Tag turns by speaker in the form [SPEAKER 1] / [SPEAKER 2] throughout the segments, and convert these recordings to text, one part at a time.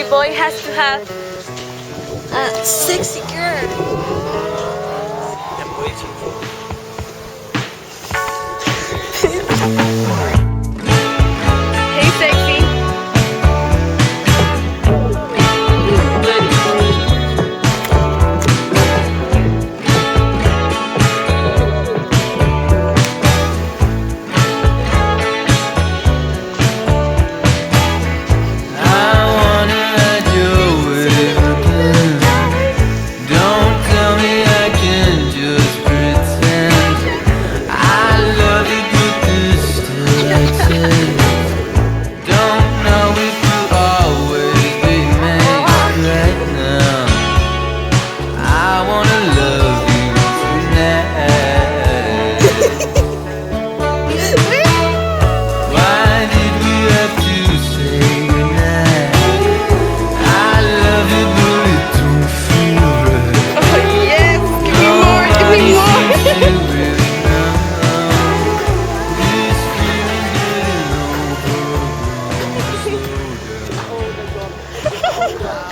[SPEAKER 1] Every boy has to have a sexy girl.
[SPEAKER 2] I'm waiting for
[SPEAKER 1] Hey, sexy.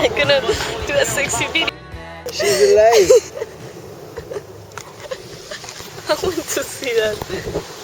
[SPEAKER 1] I'm gonna do a sexy video.
[SPEAKER 2] She's alive.
[SPEAKER 1] I want to see that.